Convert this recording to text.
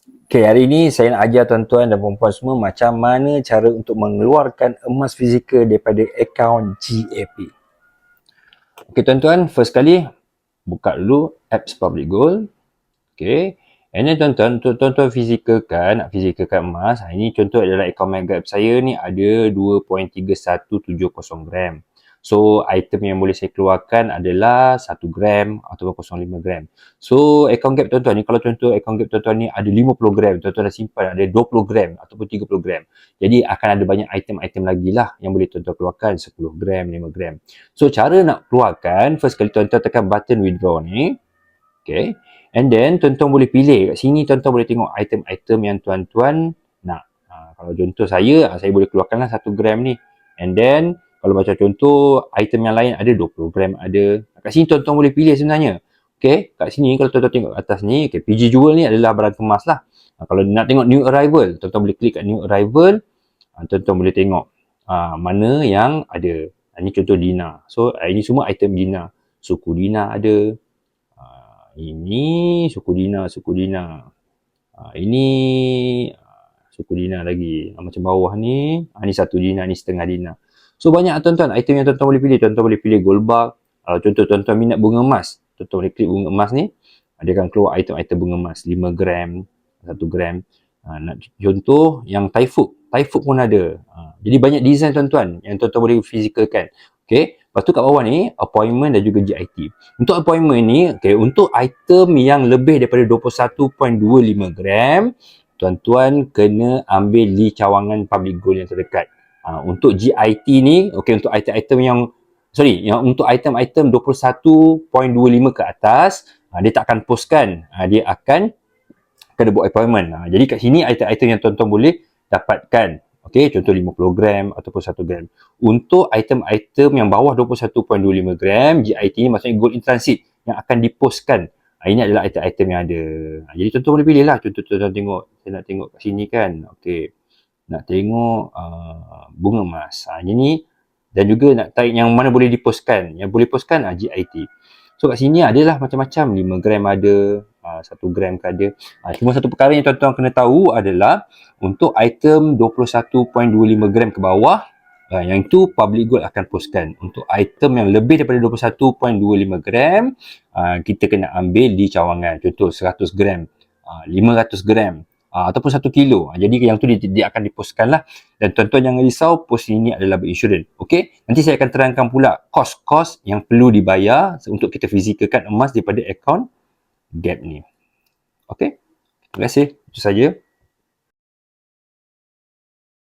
Okay, hari ini saya nak ajar tuan-tuan dan puan-puan semua macam mana cara untuk mengeluarkan emas fizikal daripada akaun GAP. Okay tuan-tuan, first kali buka dulu apps Public Gold. Okay, and then tuan-tuan, untuk tuan-tuan fizikalkan, nak fizikalkan emas, ini contoh adalah akaun MegaApp saya ni ada 2.3170 gram. So, item yang boleh saya keluarkan adalah 1 gram ataupun 0.5 gram. So, akaun gap tuan-tuan ni, kalau contoh akaun gap tuan-tuan ni ada 50 gram, tuan-tuan dah simpan ada 20 gram ataupun 30 gram. Jadi, akan ada banyak item-item lagi lah yang boleh tuan-tuan keluarkan, 10 gram, 5 gram. So, cara nak keluarkan, first kali tuan-tuan tekan button withdraw ni. Okay. And then, tuan-tuan boleh pilih. Kat sini, tuan-tuan boleh tengok item-item yang tuan-tuan nak. Kalau contoh saya boleh keluarkanlah 1 gram ni. And then, kalau macam contoh, item yang lain ada 20 gram ada. Kat sini, tuan-tuan boleh pilih sebenarnya. Okay. Kat sini, kalau tuan-tuan tengok atas ni, okay, PG Jewel ni adalah barang kemas lah. Kalau nak tengok new arrival, tuan-tuan boleh klik kat new arrival. Tuan-tuan boleh tengok mana yang ada. Ini contoh Dina. So, ini semua item Dina. Suku Dina ada. Ini suku Dina. Ini suku Dina lagi. Macam bawah ni, ni 1 Dina, ni setengah Dina. So banyak tuan-tuan, item yang tuan-tuan boleh pilih. Tuan-tuan boleh pilih gold bar. Contoh tuan-tuan minat bunga emas. Tuan-tuan boleh klik bunga emas ni. Dia akan keluar item-item bunga emas. 5 gram, 1 gram. Nak contoh yang Taifuk. Taifuk pun ada. Jadi banyak design tuan-tuan yang tuan-tuan boleh fizikalkan. Okay. Lepas tu kat bawah ni, appointment dan juga GIT. Untuk appointment ni, okay, untuk item yang lebih daripada 21.25 gram, tuan-tuan kena ambil di cawangan Public Gold yang terdekat. Untuk GIT ni, okay, untuk item-item yang untuk item-item 21.25 ke atas, dia tak akan postkan. Dia akan kena buat appointment. Jadi kat sini item-item yang tuan-tuan boleh dapatkan. Okay, contoh 50 gram ataupun 1 gram. Untuk item-item yang bawah 21.25 gram, GIT ni maksudnya gold in transit yang akan dipostkan. Ini adalah item-item yang ada. Jadi tuan-tuan boleh pilih lah. Contoh tuan-tuan tengok. Saya nak tengok kat sini kan. Okay. Nak tengok bunga emas. Ini dan juga nak tarik yang mana boleh dipostkan. Yang boleh postkan GIT. So kat sini adalah macam-macam. 5 gram ada. 1 gram ke ada. Cuma satu perkara yang tuan-tuan kena tahu adalah untuk item 21.25 gram ke bawah, yang itu Public Gold akan postkan. Untuk item yang lebih daripada 21.25 gram, kita kena ambil di cawangan. Contoh 100 gram, 500 gram, ataupun 1 kilo. Jadi yang tu dia akan dipostkan lah. Dan tuan-tuan jangan risau, post ini adalah berinsurans. Okay? Nanti saya akan terangkan pula kos-kos yang perlu dibayar untuk kita fizikalkan emas daripada akaun GAP ni. Okay? Terima kasih. Itu saja.